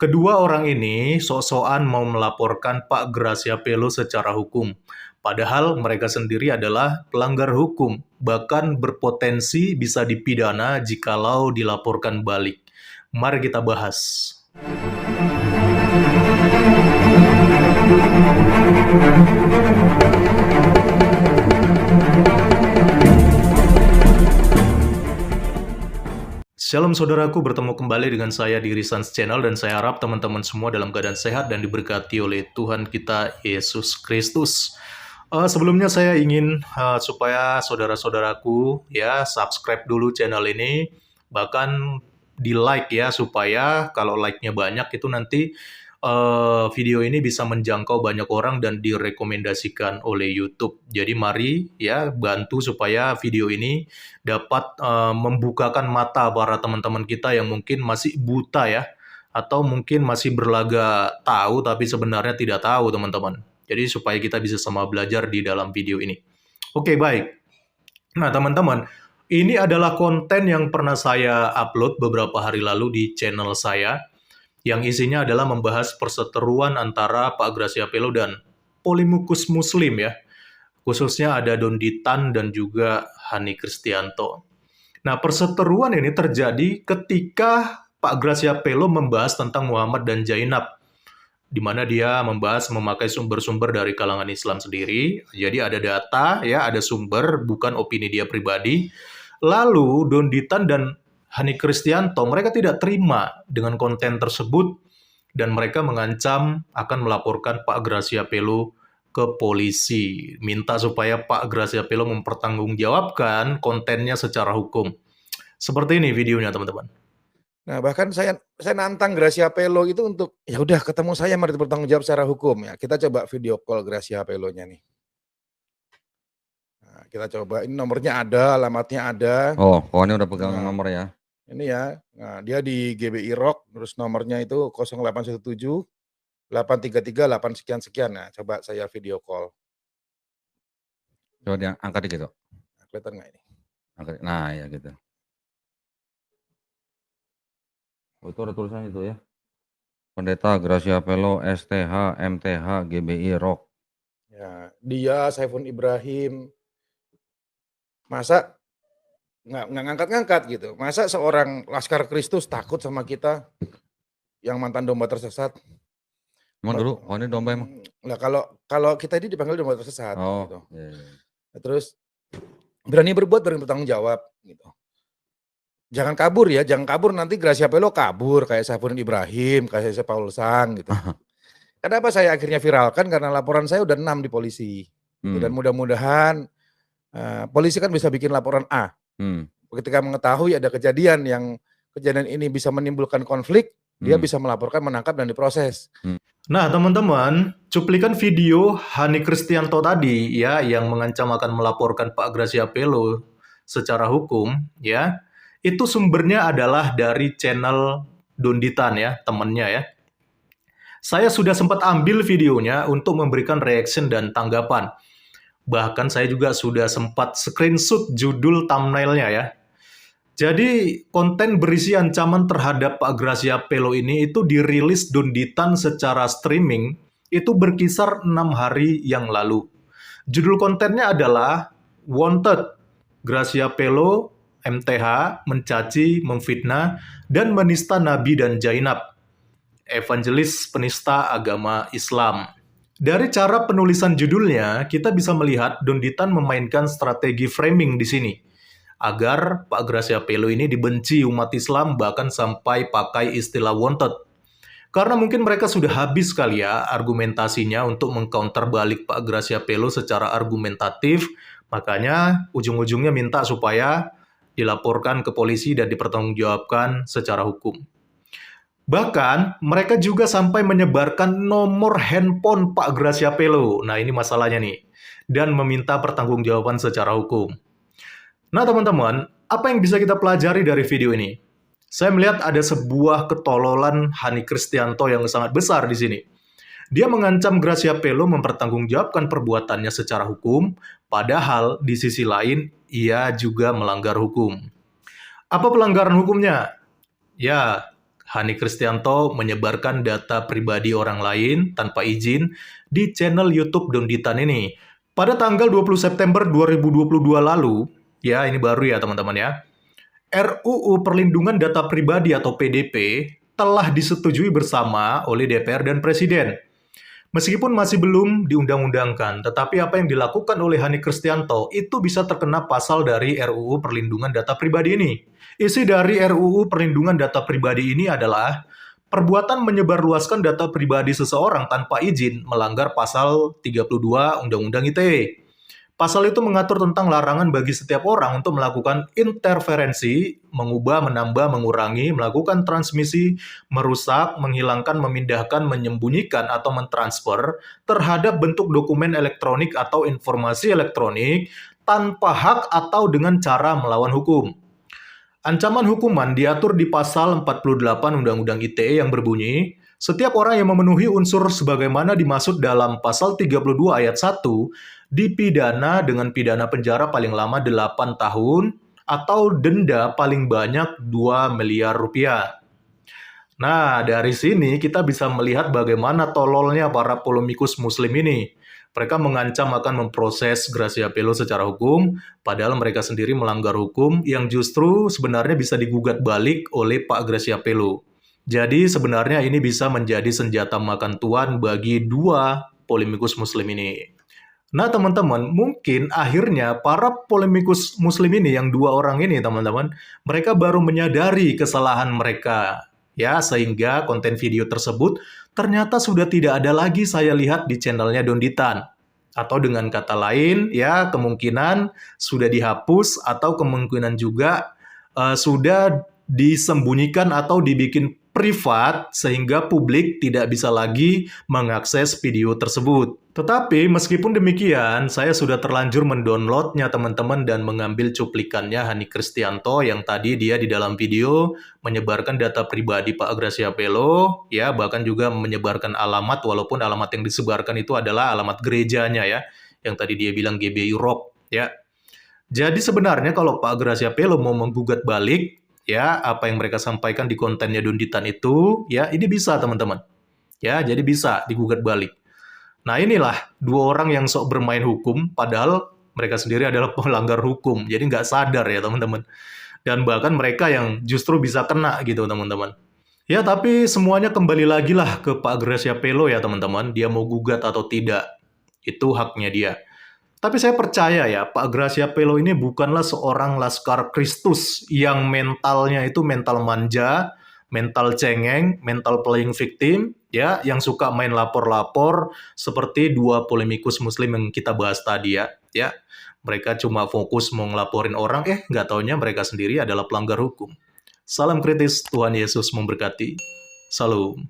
Kedua orang ini sok-sokan mau melaporkan Pak Graciapelo secara hukum. Padahal mereka sendiri adalah pelanggar hukum, bahkan berpotensi bisa dipidana jikalau dilaporkan balik. Mari kita bahas. Shalom saudaraku, bertemu kembali dengan saya di Risans Channel dan saya harap teman-teman semua dalam keadaan sehat dan diberkati oleh Tuhan kita Yesus Kristus. Sebelumnya saya ingin supaya saudara-saudaraku ya subscribe dulu channel ini, bahkan di like ya, supaya kalau like-nya banyak itu nanti video ini bisa menjangkau banyak orang dan direkomendasikan oleh YouTube. Jadi mari ya bantu supaya video ini dapat membukakan mata para teman-teman kita yang mungkin masih buta ya, atau mungkin masih berlagak tahu tapi sebenarnya tidak tahu teman-teman. Jadi supaya kita bisa sama belajar di dalam video ini. Oke, baik. Nah teman-teman, ini adalah konten yang pernah saya upload beberapa hari lalu di channel saya, yang isinya adalah membahas perseteruan antara Pak Graciapelo dan Polemukus Muslim ya. Khususnya ada Donditan dan juga Hani Kristianto. Nah, perseteruan ini terjadi ketika Pak Graciapelo membahas tentang Muhammad dan Zainab, di mana dia membahas memakai sumber-sumber dari kalangan Islam sendiri. Jadi ada data, ya, ada sumber, bukan opini dia pribadi. Lalu Donditan dan Hani Kristianto, mereka tidak terima dengan konten tersebut dan mereka mengancam akan melaporkan Pak Graciapelo ke polisi, minta supaya Pak Graciapelo mempertanggungjawabkan kontennya secara hukum. Seperti ini videonya, teman-teman. Nah, bahkan saya nantang Graciapelo itu untuk, ya udah ketemu saya mari bertanggung jawab secara hukum ya. Kita coba video call Graciapelo-nya nih. Nah, kita coba, ini nomornya ada, alamatnya ada. Oh, ini udah pegang nomor ya. Ini ya, nah dia di GBI Rock, terus nomornya itu 0817 833 8 sekian-sekian. Nah, coba saya video call. Coba dia angkat dikit, Dok. Nah, kelihatan nggak ini? Angkat. Nah, ya gitu. Oh, itu ada tulisannya itu ya. Pendeta Graciapelo STH MTH GBI Rock. Ya, dia Saifun Ibrahim. Masa nggak ngangkat-ngangkat gitu. Masa seorang Laskar Kristus takut sama kita yang mantan domba tersesat? Emang dulu, ini domba emang? Nah, kalau kita ini dipanggil domba tersesat. Oh, gitu. iya. Terus berani berbuat, berani bertanggung jawab. Gitu. Jangan kabur ya, jangan kabur nanti Graciapelo kabur kayak Saifun Ibrahim, kayak Paul Sang gitu. Kenapa saya akhirnya viralkan? Karena laporan saya udah 6 di polisi. Dan mudah-mudahan polisi kan bisa bikin laporan A. Ketika mengetahui ada kejadian ini bisa menimbulkan konflik, dia bisa melaporkan, menangkap, dan diproses. Nah, teman-teman, cuplikan video Hani Kristianto tadi ya yang mengancam akan melaporkan Pak Graciapelo secara hukum ya. Itu sumbernya adalah dari channel Donditan ya, temennya ya. Saya sudah sempat ambil videonya untuk memberikan reaction dan tanggapan. Bahkan saya juga sudah sempat screenshot judul thumbnailnya ya. Jadi konten berisi ancaman terhadap Pak Graciapelo ini itu dirilis Donditan secara streaming itu berkisar 6 hari yang lalu. Judul kontennya adalah Wanted, Graciapelo MTH mencaci, memfitnah, dan menista Nabi dan Zainab, evangelis penista agama Islam. Dari cara penulisan judulnya, kita bisa melihat Donditan memainkan strategi framing di sini, agar Pak Graciapelo ini dibenci umat Islam bahkan sampai pakai istilah wanted. Karena mungkin mereka sudah habis kali ya argumentasinya untuk mengcounter balik Pak Graciapelo secara argumentatif, makanya ujung-ujungnya minta supaya dilaporkan ke polisi dan dipertanggungjawabkan secara hukum. Bahkan mereka juga sampai menyebarkan nomor handphone Pak Graciapelo. Nah, ini masalahnya nih. Dan meminta pertanggungjawaban secara hukum. Nah teman-teman, apa yang bisa kita pelajari dari video ini? Saya melihat ada sebuah ketololan Hani Kristianto yang sangat besar di sini. Dia mengancam Graciapelo mempertanggungjawabkan perbuatannya secara hukum, padahal di sisi lain ia juga melanggar hukum. Apa pelanggaran hukumnya? Ya, Hani Kristianto menyebarkan data pribadi orang lain tanpa izin di channel YouTube Donditan ini. Pada tanggal 20 September 2022 lalu, ya ini baru ya teman-teman ya, RUU Perlindungan Data Pribadi atau PDP telah disetujui bersama oleh DPR dan Presiden. Meskipun masih belum diundang-undangkan, tetapi apa yang dilakukan oleh Hani Kristianto itu bisa terkena pasal dari RUU Perlindungan Data Pribadi ini. Isi dari RUU Perlindungan Data Pribadi ini adalah perbuatan menyebarluaskan data pribadi seseorang tanpa izin melanggar pasal 32 Undang-Undang ITE. Pasal itu mengatur tentang larangan bagi setiap orang untuk melakukan interferensi, mengubah, menambah, mengurangi, melakukan transmisi, merusak, menghilangkan, memindahkan, menyembunyikan, atau mentransfer terhadap bentuk dokumen elektronik atau informasi elektronik tanpa hak atau dengan cara melawan hukum. Ancaman hukuman diatur di pasal 48 Undang-Undang ITE yang berbunyi, setiap orang yang memenuhi unsur sebagaimana dimaksud dalam pasal 32 ayat 1 dipidana dengan pidana penjara paling lama 8 tahun atau denda paling banyak 2 miliar rupiah. Nah, dari sini kita bisa melihat bagaimana tololnya para polemikus muslim ini. Mereka mengancam akan memproses Gracia Pelo secara hukum, padahal mereka sendiri melanggar hukum yang justru sebenarnya bisa digugat balik oleh Pak Gracia Pelo. Jadi sebenarnya ini bisa menjadi senjata makan tuan bagi dua polemikus muslim ini. Nah teman-teman, mungkin akhirnya para polemikus muslim ini yang dua orang ini teman-teman, mereka baru menyadari kesalahan mereka. Ya, sehingga konten video tersebut ternyata sudah tidak ada lagi saya lihat di channelnya Donditan. Atau dengan kata lain, ya kemungkinan sudah dihapus atau kemungkinan juga sudah disembunyikan atau dibikin privat sehingga publik tidak bisa lagi mengakses video tersebut. Tetapi meskipun demikian, saya sudah terlanjur mendownloadnya teman-teman dan mengambil cuplikannya Hani Kristianto yang tadi dia di dalam video menyebarkan data pribadi Pak Gracia Pelo, ya bahkan juga menyebarkan alamat walaupun alamat yang disebarkan itu adalah alamat gerejanya ya, yang tadi dia bilang GBI Rock ya. Jadi sebenarnya kalau Pak Gracia Pelo mau menggugat balik, ya apa yang mereka sampaikan di kontennya Donditan itu, ya ini bisa teman-teman. Ya, jadi bisa digugat balik. Nah inilah dua orang yang sok bermain hukum, padahal mereka sendiri adalah pelanggar hukum. Jadi nggak sadar ya teman-teman. Dan bahkan mereka yang justru bisa kena gitu teman-teman. Ya tapi semuanya kembali lagi lah ke Pak Gracia Pelo ya teman-teman. Dia mau gugat atau tidak, itu haknya dia. Tapi saya percaya ya, Pak Gracia Pelo ini bukanlah seorang laskar Kristus yang mentalnya itu mental manja, mental cengeng, mental playing victim, ya, yang suka main lapor-lapor seperti dua polemikus muslim yang kita bahas tadi ya. Ya, mereka cuma fokus mau ngelaporin orang, nggak taunya mereka sendiri adalah pelanggar hukum. Salam kritis, Tuhan Yesus memberkati. Salam.